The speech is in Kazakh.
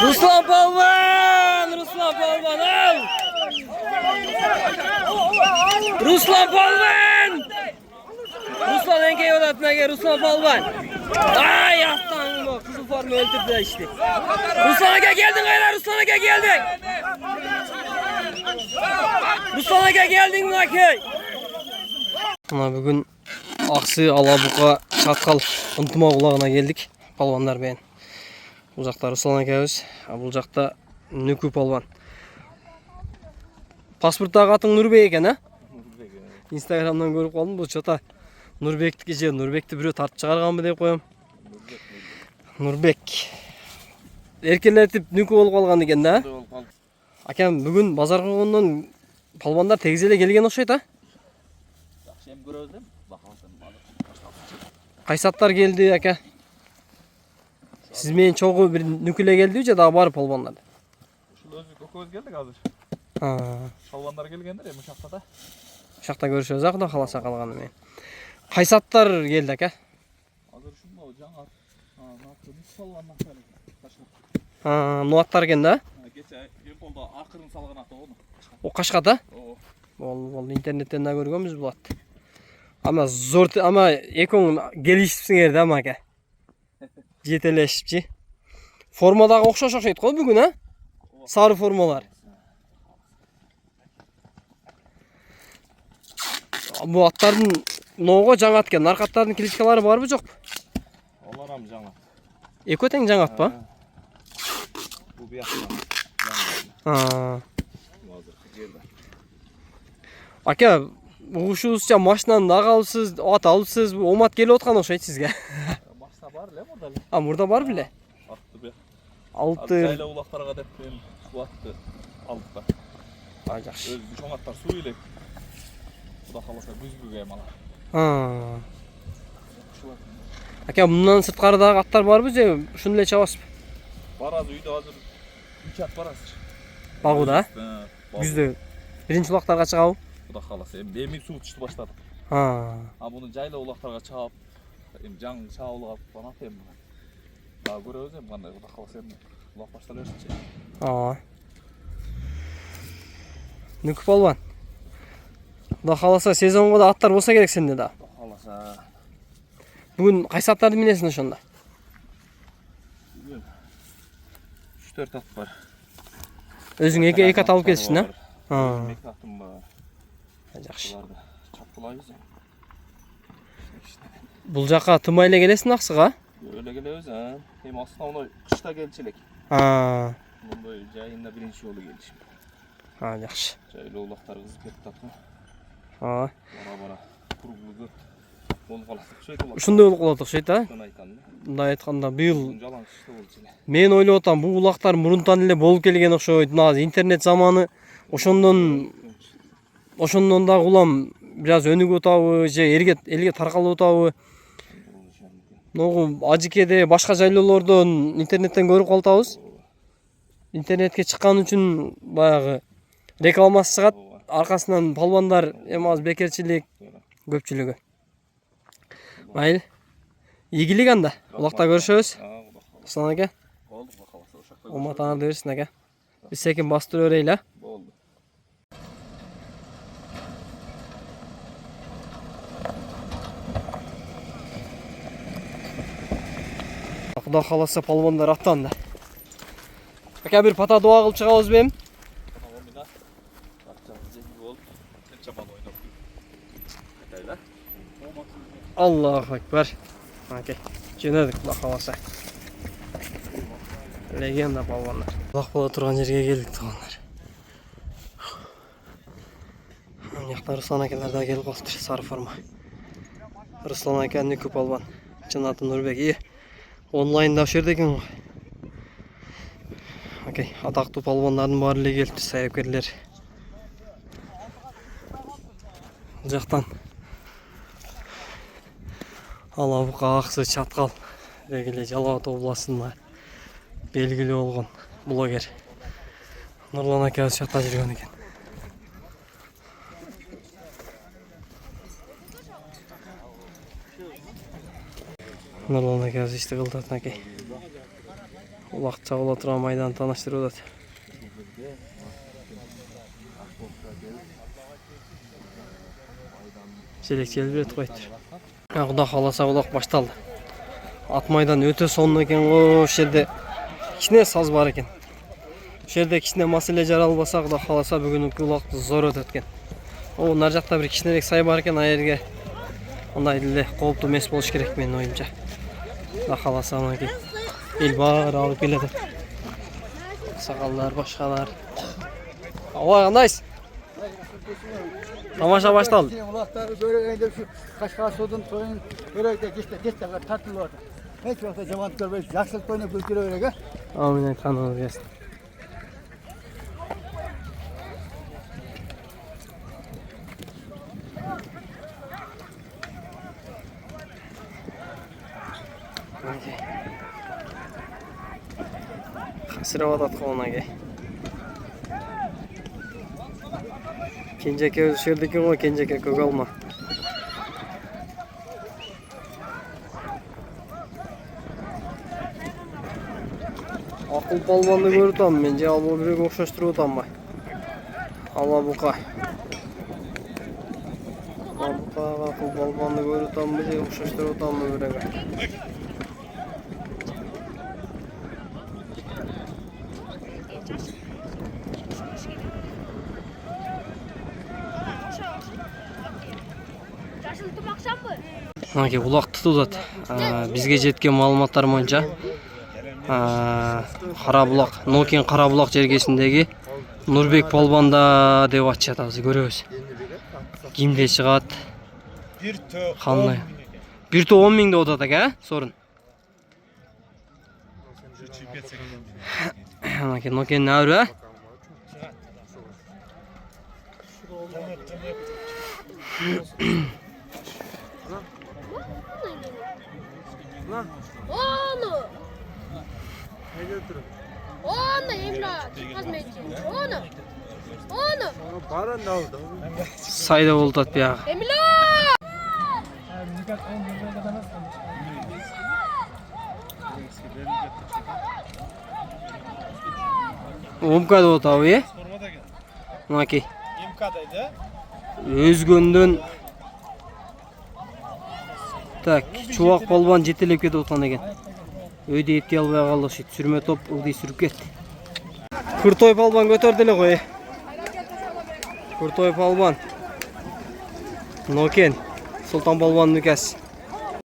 Ruslan Palvan! Ruslan Palvan al! Ruslan Palvan! Ruslan enkey odatına Ruslan Palvan. Ay aslanım o kızıl formu öldürdü işte. Ruslan Aka geldin gayra Ruslan Aka geldin. Ruslan Aka geldin mi Aka? Ana bugün Aksı Alabuka Çatkal Unutma kulağına geldik. Palvanlar beğen. Uzakta Ruslan Aka'yız. Bu uzakta Nükü Palvan. Pasporttaki atın Nurbek eken ha? Instagram'dan görüp kaldım bu çata. Nurbek'ti gece. Nurbek'ti biri tart çıkargan mı deyip koyam. Nurbek. Erkeler tip Nükü olup kalgan eken ha? Akam bugün bazar koygundan palvanlar tegizele gelgen okşayt ha? Kaysatlar geldi aka. Siz menin çoğu bir nüküle geldi ya daha bari palvanlar. Şu özlük okuz geldik hazır. Ha. Palvanlar gelgenler ya Muşak'ta da. Şakta görüşürüz akı da kalasa kalganı men. Kaysatlar geldi aka. Hazır şunda o can at. Ha ne yaptı? Biz palvanlar böyle. Ha, nuatlar geldi ha. Geçe Yapolda akırın salgın atı onu. O Kaşkada. O. Vallahi internetten de görgömüz bu at. Ama zor ama ekon gelişipsin yerde ama aka. Jeteleşipçi. Formadagı okşoş okşayt koy bugün ha. Sarı formalar. Bu atların noğu жаңа at eken. Narkatların kilitkaları var mı yok? Onlar am жаңа. Ekoten жаңа at ba? Bu bir yakın. Ha. Hazır geldi. Aka, uğuşuğuzca maşından da kalıpsız, at alıpsız, omat geli otkan okşayt sizge. Başta var le model. Ha, burada var bile. Attı bir. Altı. Çayla ulaklara kadar benim su attı. Aldık da. Acak. Öz çoğun atlar su ile. Bu da kalasa güzgü geyim ala. Ha. Aka, bundan sırtkarıdaki atlar var mı je? Şunu ile çabasıp. Var az uydu hazır. 3 at var hazır. Bağı da. He. Yüzde. Birinci ulaklarga çıkav. Bu da kalasa. Emin su uçtu başladı. Ha. Ha bunu cayla ulaklara çağıp. Can çağ ulak bana atayım bunu. Daha göre özüm bana. Bu da kalasa emin. Ulak başta versin şey. Ha. Nükü Palvan. Da kalasa sezonga da atlar bolsa gerek sende da. Kalasa. Bugün kaysi atlardı minesin ошондо? 3-4 at var. Özüң эки at алып келишсиң да? Ha. 2 atım var. Жакшы. Bularda çapkılayız ya. Бул жака тымай эле келесиң Аксыга? Öyle geliyoruz ha. Hem aslında onu kışta gelçilik. Ha. Bunda yayında birinci yolu gelişim. Ha, жакшы. Şöyle ulaklar kızıp ketdi atma. Ha. Bara kurguluğu. Onu kalastık şöyle ulak. Ушундай болуп калат окшойт да? Şunu aytan da. Мындай айтканда быйыл Jalan kışta olçile. мен ойлоп атам бул улактар мурунтан эле болуп келген окшойт. Мына интернет заманы ошондон дагы улам бир аз өнүгүп атабы же элге таркалып атабы? Ногу Ажикеде башка жайлоолордон интернеттен көрүп калатабыз. Интернетке чыккан үчүн баягы рекламасы чыгат. Аркасынан палвандар эми аз бекерчилик көпчүлүгү. Майыл. Ийгилик анда. Улакта көрүшөбүз. Руслан ака. Oldu bakalasa uşakta. Omатаңарды берсин ака. Биз секин бастырып берейли. Oldu. Кудай кааласа палвандар аттанды. Ака бир пата дуа кылып чыгабыз бем. Tamam bina. Bakacağız cengi ol. Sen çaban oynap. Hayda. Allahu ekber. Aка. Жөнөдүк кудай кааласа. Легенда палвандар. Улак боло турган жерге келдик туугандар. Мына Руслан акалар да келип калыптыр, сары форма. Руслан ака Нükü Palvan. Чын аты Нурбек. Онлайнда ошол жерде экен го. Окей, атактуу палвандардын баары эле келиптир, саяпкерлер. Бул жактан Алабука, Аксы, Чаткал деги эле Жалал Абад областында белгилүү болгон блогер Нурлан акабыз жакта жүргөн экен. Нурлан акабыз ишти кылдырат акей. Улакча боло турган майданы тааныштырып атат. Желек желбирет койт. Кудай кааласа улак башталды. Ат майдан өтө сонун экен го, ошол жерде кичине саз бар экен. Ошол жерде кичине маселе жаралбаса, Кудай кааласа бүгүнкү улак зор өтөт экен. О, нар жакта бир кичинерээк сай бар экен, ал жерге андай эле кооптуу эмес болуш керек менин оюмча. Кудай кааласа анан эл баары алып келет. Сакалдар, башкалар. Ава, кандайсыз? Тамаша башталды. Улақтары көрегенде şu Қашқар судың тойын көрегенде кесте тартылып жатыр. Hiç vaqtda жаман көрбей, жақсылық тойына көтере береге. Амин айтқаныңыз келсін. Қасырап атат қолына кей. Кенжеке өзі жердекі ғой, кенжеке көк алма. Ақыл балбанды көріп отам, мен же алма бірек оқшаштырып отам ба. Алабұқа. Алабұқаға ақыл балбанды көріп отам, бір же оқшаштырып отам ба бірек. Мынакей улак тутулат. Бизге жеткен маалыматтар боюнча Карабулак, Нокен Карабулак жергесиндеги Нурбек полбанда деп атышат, азыр көрөбүз. Кимде чыгат? Кандай? 1-10 миң деп атат экен, сорун. Мынакей Нокен набыры? Onu Emrah çıkmazmaydı. Onu. Sayda болуп атат бияга. Emrah! Омка деп атабы, э? Мынакей. Өзгөндөн так, чубак полбан жетелеп кетип аткан экен. Өйдө эптей албай калышыт, сүрмө топ ылдый сүрүп кетти. Куртой полбан көтөрдү эле кой. Куртой полбан. Нокен, Султан полбандын үкөсү.